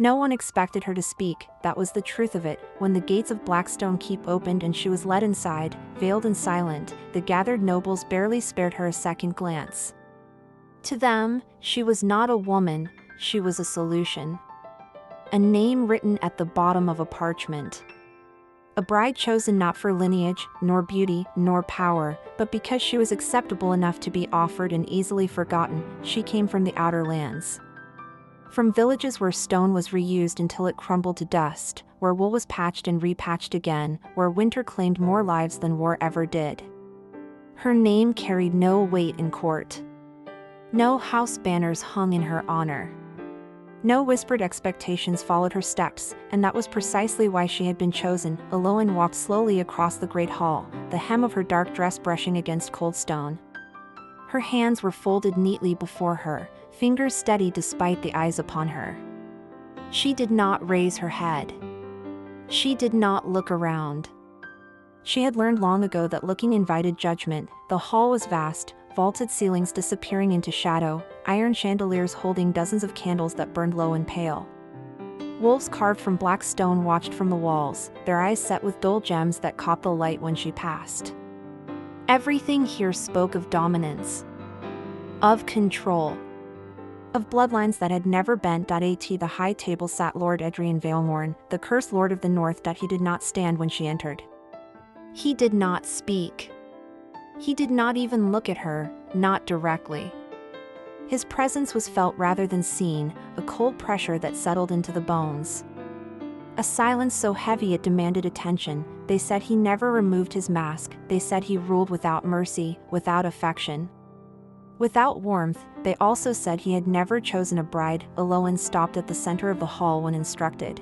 No one expected her to speak, that was the truth of it. When the gates of Blackstone Keep opened and she was led inside, veiled and silent, the gathered nobles barely spared her a second glance. To them, she was not a woman, she was a solution. A name written at the bottom of a parchment. A bride chosen not for lineage, nor beauty, nor power, but because she was acceptable enough to be offered and easily forgotten. She came from the outer lands. From villages where stone was reused until it crumbled to dust, where wool was patched and repatched again, where winter claimed more lives than war ever did. Her name carried no weight in court. No house banners hung in her honor. No whispered expectations followed her steps, and that was precisely why she had been chosen. Aloan walked slowly across the great hall, the hem of her dark dress brushing against cold stone. Her hands were folded neatly before her, fingers steady despite the eyes upon her. She did not raise her head. She did not look around. She had learned long ago that looking invited judgment. The hall was vast, vaulted ceilings disappearing into shadow, iron chandeliers holding dozens of candles that burned low and pale. Wolves carved from black stone watched from the walls, their eyes set with dull gems that caught the light when she passed. Everything here spoke of dominance, of control, of bloodlines that had never bent. At the high table sat Lord Edrian Valemorn, the cursed lord of the north. He did not stand when she entered. He did not speak. He did not even look at her, not directly. His presence was felt rather than seen, a cold pressure that settled into the bones. A silence so heavy it demanded attention. They said he never removed his mask, they said he ruled without mercy, without affection, without warmth. They also said he had never chosen a bride. Aloan stopped at the center of the hall when instructed.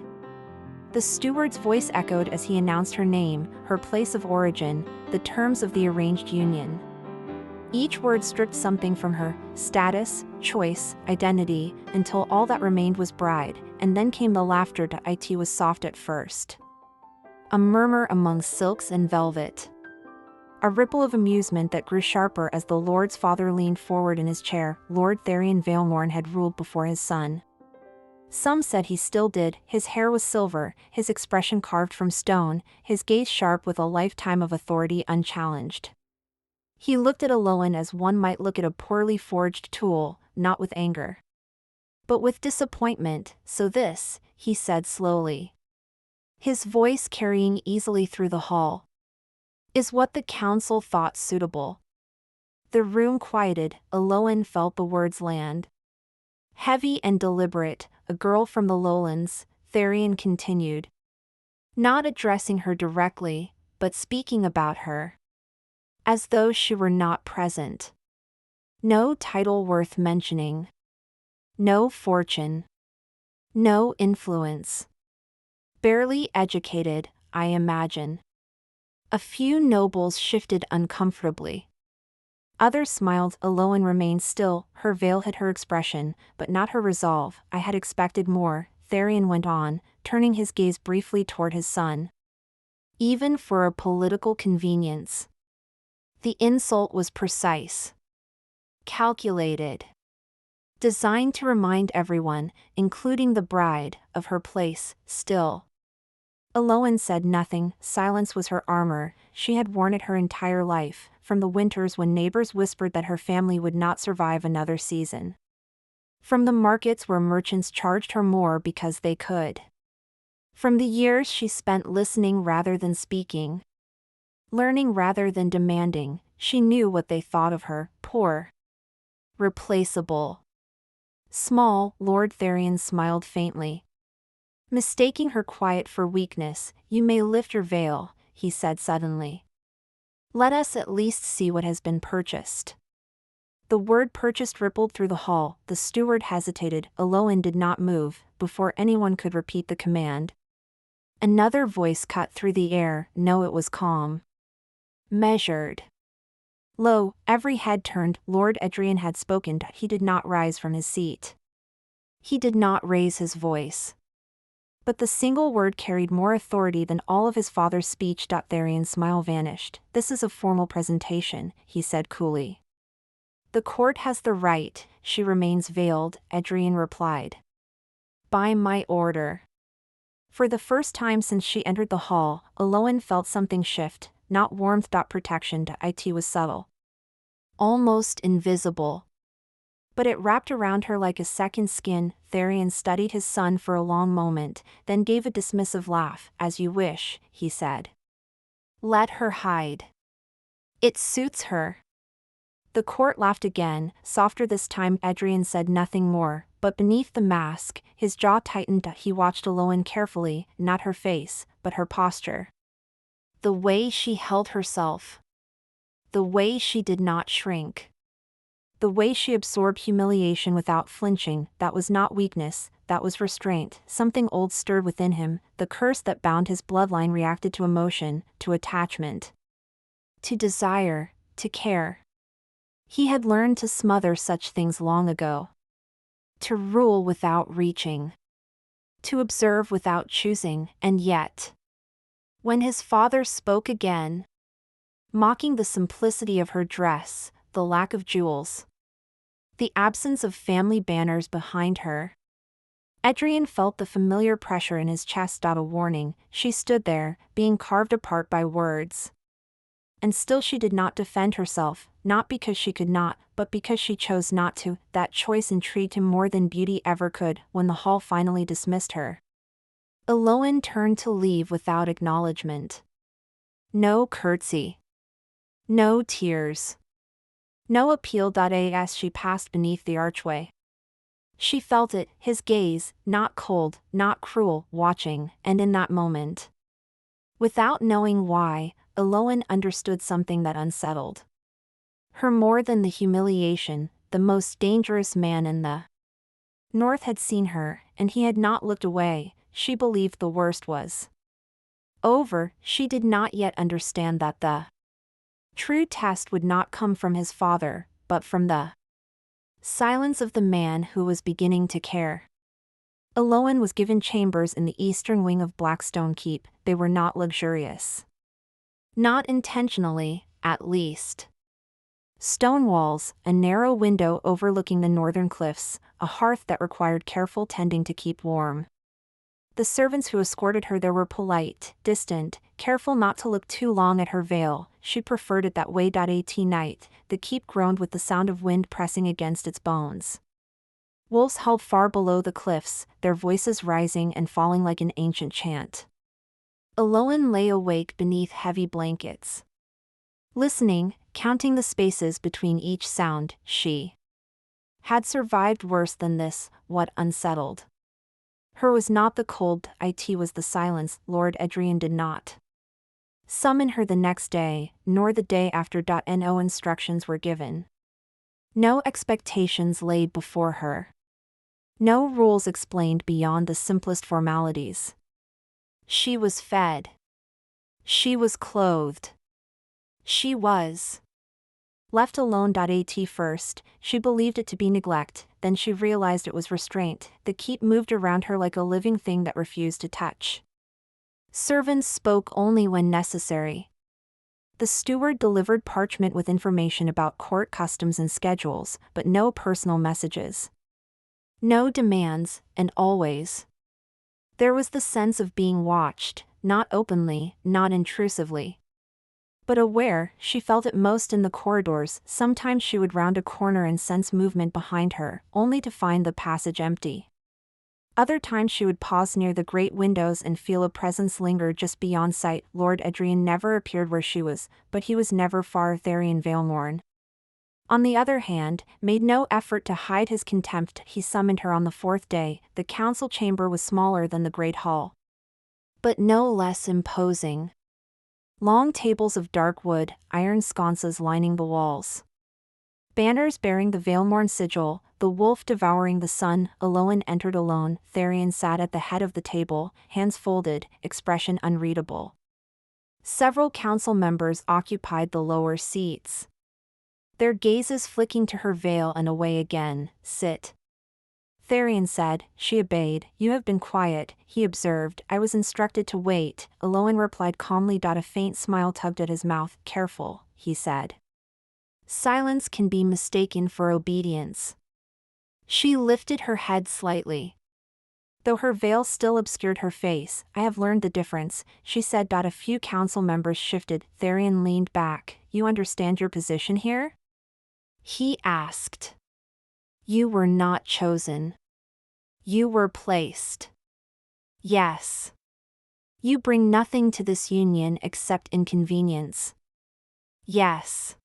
The steward's voice echoed as he announced her name, her place of origin, the terms of the arranged union. Each word stripped something from her, status, choice, identity, until all that remained was bride, and then came the laughter. It was soft at first. A murmur among silks and velvet. A ripple of amusement that grew sharper as the Lord's father leaned forward in his chair. Lord Therian Valemorn had ruled before his son. Some said he still did. His hair was silver, his expression carved from stone, his gaze sharp with a lifetime of authority unchallenged. He looked at Aloan as one might look at a poorly forged tool, not with anger, but with disappointment. So this, he said slowly, his voice carrying easily through the hall, is what the council thought suitable. The room quieted. Aloan felt the words land. Heavy and deliberate. A girl from the lowlands, Therian continued, not addressing her directly, but speaking about her, as though she were not present. No title worth mentioning. No fortune. No influence. Barely educated, I imagine. A few nobles shifted uncomfortably. Others smiled. Aloan remained still, her veil hid her expression, but not her resolve. I had expected more, Therian went on, turning his gaze briefly toward his son. Even for a political convenience. The insult was precise. Calculated. Designed to remind everyone, including the bride, of her place, still. Aloan said nothing. Silence was her armor. She had worn it her entire life, from the winters when neighbors whispered that her family would not survive another season. From the markets where merchants charged her more because they could. From the years she spent listening rather than speaking. Learning rather than demanding. She knew what they thought of her: poor. Replaceable. Small. Lord Therian smiled faintly. Mistaking her quiet for weakness, you may lift your veil, he said suddenly. Let us at least see what has been purchased. The word purchased rippled through the hall. The steward hesitated. Aloan did not move, before anyone could repeat the command. Another voice cut through the air. No, it was calm. Measured. Lo, every head turned. Lord Edrian had spoken. He did not rise from his seat. He did not raise his voice. But the single word carried more authority than all of his father's speech. Therian's smile vanished. This is a formal presentation, he said coolly. The court has the right, she remains veiled, Edrian replied. By my order. For the first time since she entered the hall, Aloan felt something shift, not warmth. Protection. It was subtle. Almost invisible. But it wrapped around her like a second skin. Therian studied his son for a long moment, then gave a dismissive laugh. As you wish, he said. Let her hide. It suits her. The court laughed again, softer this time. Adrian said nothing more, but beneath the mask, his jaw tightened. He watched Aloan carefully, not her face, but her posture. The way she held herself. The way she did not shrink. The way she absorbed humiliation without flinching. That was not weakness, that was restraint. Something old stirred within him. The curse that bound his bloodline reacted to emotion, to attachment, to desire, to care. He had learned to smother such things long ago. To rule without reaching. To observe without choosing. And yet, when his father spoke again, mocking the simplicity of her dress, the lack of jewels, the absence of family banners behind her, Adrian felt the familiar pressure in his chest. A warning. She stood there, being carved apart by words. And still she did not defend herself, not because she could not, but because she chose not to. That choice intrigued him more than beauty ever could. When the hall finally dismissed her, Aloan turned to leave without acknowledgement. No curtsy. No tears. No appeal. As she passed beneath the archway, she felt it, his gaze, not cold, not cruel, watching, and in that moment, without knowing why, Aloan understood something that unsettled her more than the humiliation. The most dangerous man in the North had seen her, and he had not looked away. She believed the worst was over. She did not yet understand that the true test would not come from his father, but from the silence of the man who was beginning to care. Aloan was given chambers in the eastern wing of Blackstone Keep. They were not luxurious. Not intentionally, at least. Stone walls, a narrow window overlooking the northern cliffs, a hearth that required careful tending to keep warm. The servants who escorted her there were polite, distant, careful not to look too long at her veil. She preferred it that way. At night, the keep groaned with the sound of wind pressing against its bones. Wolves howled far below the cliffs, their voices rising and falling like an ancient chant. Aloan lay awake beneath heavy blankets, listening, counting the spaces between each sound. She had survived worse than this. What unsettled her was not the cold, it was the silence. Lord Adrian did not summon her the next day, nor the day after. No instructions were given. No expectations laid before her. No rules explained beyond the simplest formalities. She was fed. She was clothed. She was left alone. At first, she believed it to be neglect, then she realized it was restraint. The keep moved around her like a living thing that refused to touch. Servants spoke only when necessary. The steward delivered parchment with information about court customs and schedules, but no personal messages. No demands, and always there was the sense of being watched, not openly, not intrusively, but aware. She felt it most in the corridors. Sometimes she would round a corner and sense movement behind her, only to find the passage empty. Other times she would pause near the great windows and feel a presence linger just beyond sight. Lord Adrian never appeared where she was, but he was never far. Therian Valemorn, on the other hand, made no effort to hide his contempt. He summoned her on the fourth day. The council chamber was smaller than the great hall, but no less imposing. Long tables of dark wood, iron sconces lining the walls. Banners bearing the Valemorn sigil, the wolf devouring the sun. Aloan entered alone. Therian sat at the head of the table, hands folded, expression unreadable. Several council members occupied the lower seats, their gazes flicking to her veil and away again. Sit, Therian said. She obeyed. You have been quiet, he observed. I was instructed to wait. Aloan replied calmly. A faint smile tugged at his mouth. Careful, he said. Silence can be mistaken for obedience. She lifted her head slightly. Though her veil still obscured her face, I have learned the difference, she said. A few council members shifted. Therion leaned back. You understand your position here? He asked. You were not chosen. You were placed. Yes. You bring nothing to this union except inconvenience. Yes.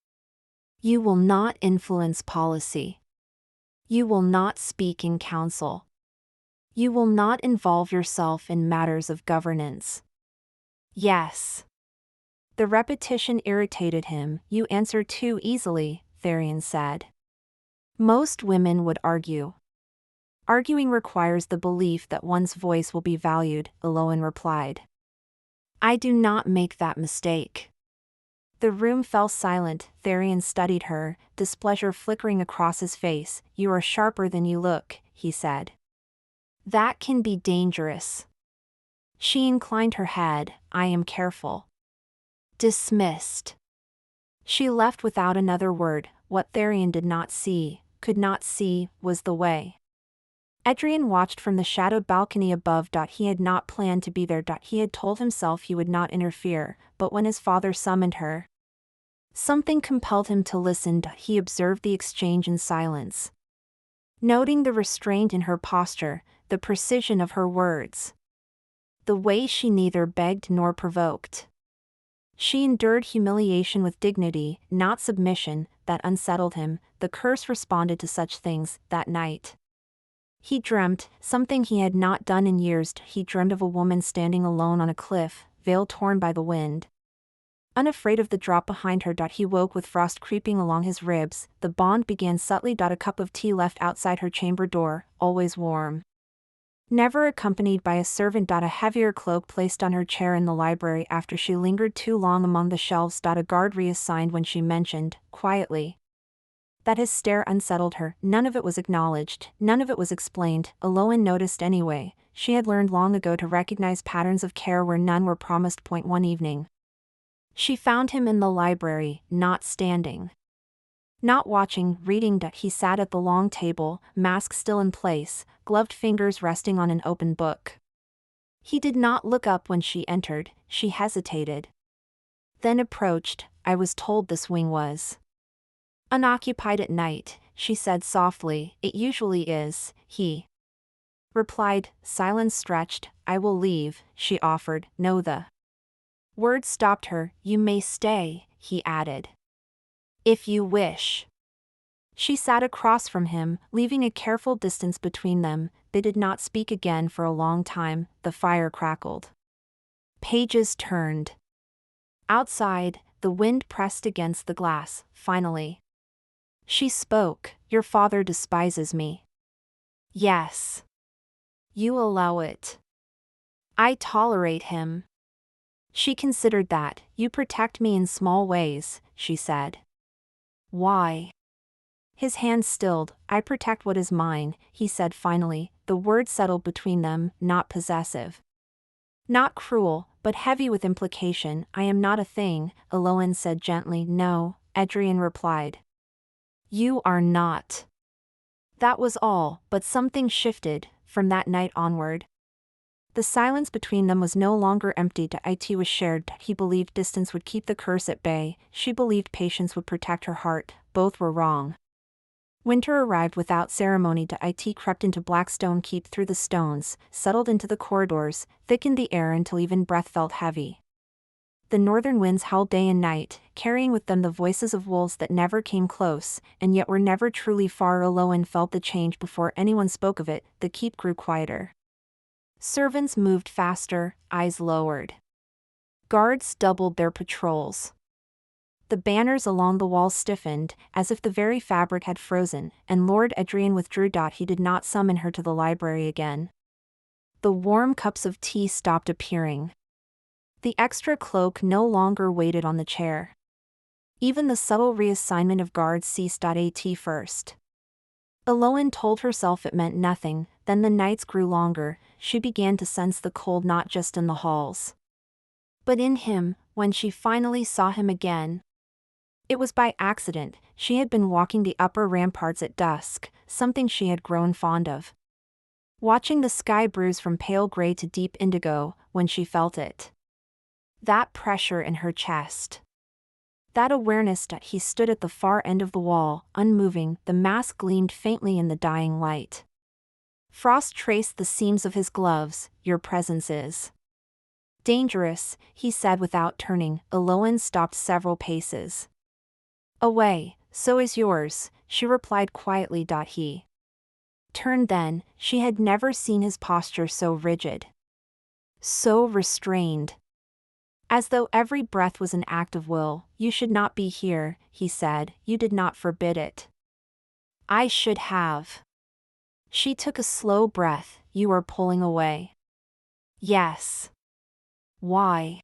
You will not influence policy. You will not speak in council. You will not involve yourself in matters of governance. Yes. The repetition irritated him. You answer too easily, Therion said. Most women would argue. Arguing requires the belief that one's voice will be valued, Eloan replied. I do not make that mistake. The room fell silent. Therion studied her, displeasure flickering across his face. You are sharper than you look, he said. That can be dangerous. She inclined her head. I am careful. Dismissed. She left without another word. What Therion did not see, could not see, was the way. Edrian watched from the shadowed balcony above. He had not planned to be there. He had told himself he would not interfere, but when his father summoned her, something compelled him to listen. He observed the exchange in silence, noting the restraint in her posture, the precision of her words, the way she neither begged nor provoked. She endured humiliation with dignity, not submission. That unsettled him. The curse responded to such things. That night, he dreamt something he had not done in years. He dreamed of a woman standing alone on a cliff, veil torn by the wind. Unafraid of the drop behind her. He woke with frost creeping along his ribs. The bond began subtly. A cup of tea left outside her chamber door, always warm, never accompanied by a servant. A heavier cloak placed on her chair in the library after she lingered too long among the shelves. A guard reassigned when she mentioned, quietly, that his stare unsettled her. None of it was acknowledged, none of it was explained. Eloan noticed anyway. She had learned long ago to recognize patterns of care where none were promised. One evening, she found him in the library, not standing, not watching, reading. He sat at the long table, mask still in place, gloved fingers resting on an open book. He did not look up when she entered. She hesitated, then approached. I was told this wing was unoccupied at night, she said softly. It usually is, he replied. Silence stretched. I will leave, she offered. No, the word stopped her. You may stay, he added. If you wish. She sat across from him, leaving a careful distance between them. They did not speak again for a long time. The fire crackled. Pages turned. Outside, the wind pressed against the glass. Finally, she spoke. Your father despises me. Yes. You allow it. I tolerate him. She considered that. You protect me in small ways, she said. Why? His hand stilled. I protect what is mine, he said finally. The word settled between them, not possessive, not cruel, but heavy with implication. I am not a thing, Eloan said gently. No, Edrian replied. You are not. That was all, but something shifted, from that night onward. The silence between them was no longer empty. It was shared. He believed distance would keep the curse at bay. She believed patience would protect her heart. Both were wrong. Winter arrived without ceremony. It crept into Blackstone Keep through the stones, settled into the corridors, thickened the air until even breath felt heavy. The northern winds howled day and night, carrying with them the voices of wolves that never came close, and yet were never truly far. Eloan felt the change before anyone spoke of it. The keep grew quieter. Servants moved faster, eyes lowered. Guards doubled their patrols. The banners along the walls stiffened, as if the very fabric had frozen, and Lord Edrian withdrew. He did not summon her to the library again. The warm cups of tea stopped appearing. The extra cloak no longer waited on the chair. Even the subtle reassignment of guards ceased. At first, Eloan told herself it meant nothing. Then the nights grew longer. She began to sense the cold not just in the halls, but in him. When she finally saw him again, it was by accident. She had been walking the upper ramparts at dusk, something she had grown fond of. watching the sky bruise from pale gray to deep indigo when she felt it. That pressure in her chest. That awareness that he stood at the far end of the wall, unmoving, the mask gleamed faintly in the dying light. Frost traced the seams of his gloves. Your presence is dangerous, he said without turning. Eloin stopped several paces away. So is yours, she replied quietly. He turned then. She had never seen his posture so rigid, so restrained. As though every breath was an act of will. You should not be here, he said. You did not forbid it. I should have. She took a slow breath. You are pulling away. Yes. Why?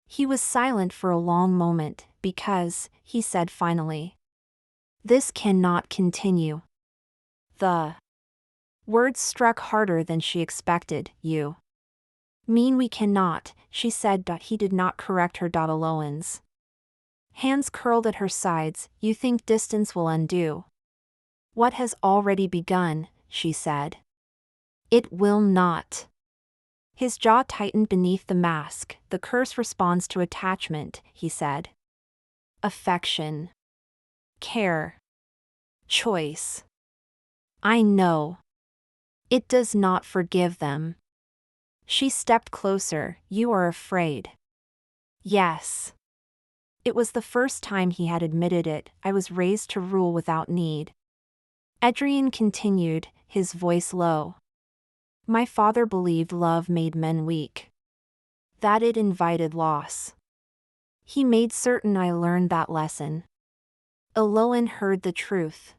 He was silent for a long moment. Because, he said finally, this cannot continue. The words struck harder than she expected. You mean we cannot, she said. He did not correct her. Eloin's hands curled at her sides. You think distance will undo what has already begun, she said. It will not. His jaw tightened beneath the mask. The curse responds to attachment, he said. Affection. Care. Choice. I know. It does not forgive them. She stepped closer. You are afraid. Yes. It was the first time he had admitted it. I was raised to rule without need. Edrian continued, his voice low. My father believed love made men weak. That it invited loss. He made certain I learned that lesson. Eloin heard the truth.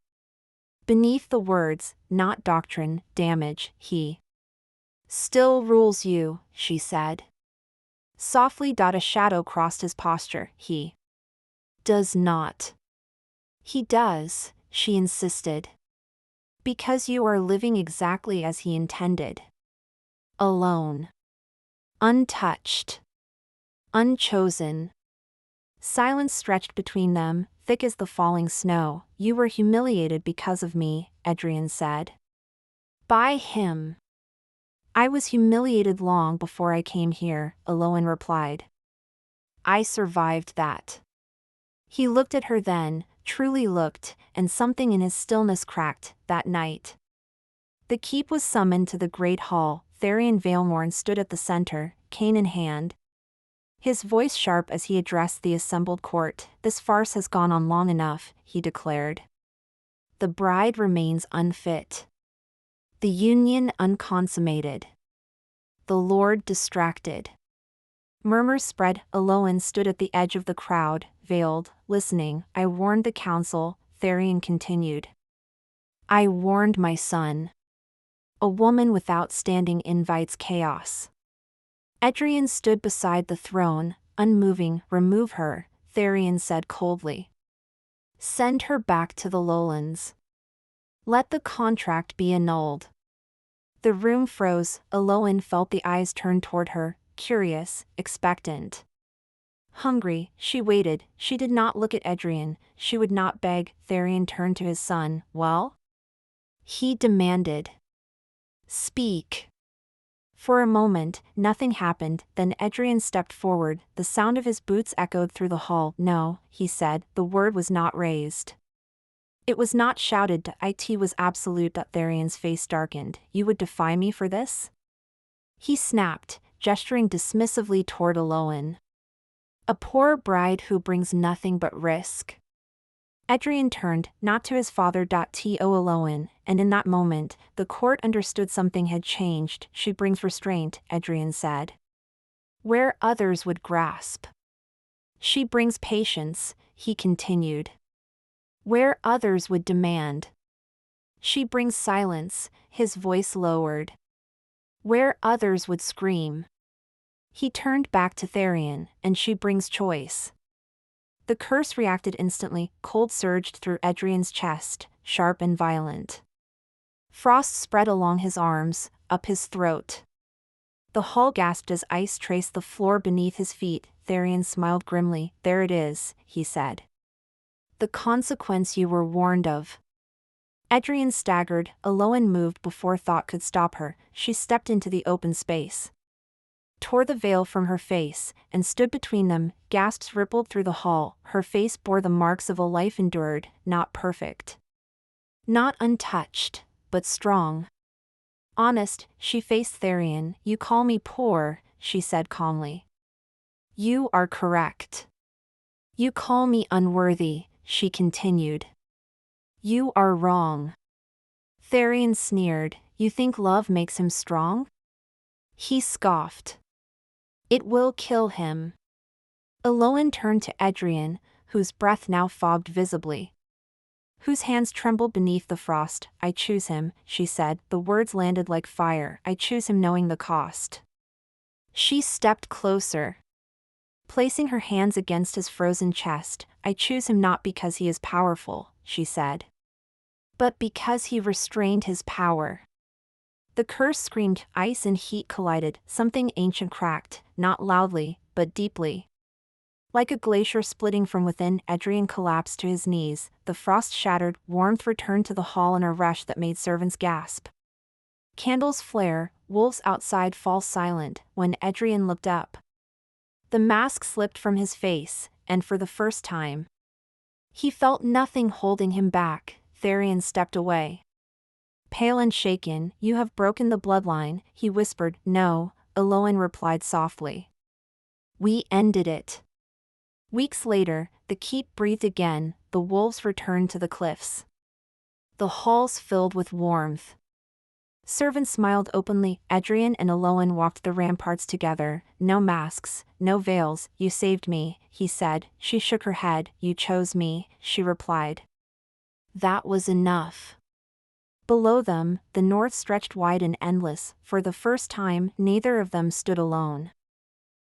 Beneath the words, not doctrine, damage, he still rules you, she said. Softly. A shadow crossed his posture. He does not. He does, she insisted. Because you are living exactly as he intended. Alone. Untouched. Unchosen. Silence stretched between them, thick as the falling snow. You were humiliated because of me, Edrian said. By him. I was humiliated long before I came here, Eloin replied. I survived that. He looked at her then, truly looked, and something in his stillness cracked. That night, the keep was summoned to the great hall. Tharian Valemorn stood at the center, cane in hand. His voice sharp as he addressed the assembled court. This farce has gone on long enough, he declared. The bride remains unfit. The union unconsummated. The lord distracted. Murmurs spread. Eloin stood at the edge of the crowd, veiled, listening. I warned the council, Tharian continued. I warned my son. A woman without standing invites chaos. Edrian stood beside the throne, unmoving. Remove her, Tharian said coldly. Send her back to the lowlands. Let the contract be annulled. The room froze. Eloin felt the eyes turn toward her, curious, expectant. Hungry, she waited. She did not look at Edrian. She would not beg. Tharian turned to his son. Well? He demanded. Speak. For a moment, nothing happened. Then Edrian stepped forward. The sound of his boots echoed through the hall. No, he said. The word was not raised. It was not shouted. It was absolute. Tharian's face darkened. You would defy me for this? He snapped, gesturing dismissively toward Eloin. A poor bride who brings nothing but risk. Edrian turned, not to his father. To Eloin, and in that moment, the court understood something had changed. She brings restraint, Edrian said. Where others would grasp. She brings patience, he continued. Where others would demand. She brings silence, his voice lowered. Where others would scream. He turned back to Tharian, and she brings choice. The curse reacted instantly. Cold surged through Edrian's chest, sharp and violent. Frost spread along his arms, up his throat. The hall gasped as ice traced the floor beneath his feet. Tharian smiled grimly. There it is, he said. The consequence you were warned of. Adrian staggered, Aloan moved before thought could stop her. She stepped into the open space, tore the veil from her face, and stood between them. Gasps rippled through the hall. Her face bore the marks of a life endured, not perfect, not untouched, but strong. Honest, she faced Therian. You call me poor, she said calmly. You are correct. You call me unworthy, she continued. You are wrong. Therian sneered. You think love makes him strong? He scoffed. It will kill him. Aloan turned to Adrian, whose breath now fogged visibly, whose hands trembled beneath the frost. I choose him, she said. The words landed like fire. I choose him knowing the cost. She stepped closer, placing her hands against his frozen chest. I choose him not because he is powerful, she said, but because he restrained his power. The curse screamed. Ice and heat collided. Something ancient cracked, not loudly, but deeply. Like a glacier splitting from within, Adrian collapsed to his knees. The frost shattered. Warmth returned to the hall in a rush that made servants gasp. Candles flare. Wolves outside fall silent. When Adrian looked up, the mask slipped from his face, and for the first time, he felt nothing holding him back. Therian stepped away, pale and shaken. You have broken the bloodline, he whispered. No, Aloan replied softly. We ended it. Weeks later, the keep breathed again. The wolves returned to the cliffs. The halls filled with warmth. Servants smiled openly. Adrian and Aloan walked the ramparts together. No masks, no veils. You saved me, he said. She shook her head. You chose me, she replied. That was enough. Below them, the north stretched wide and endless. For the first time, neither of them stood alone.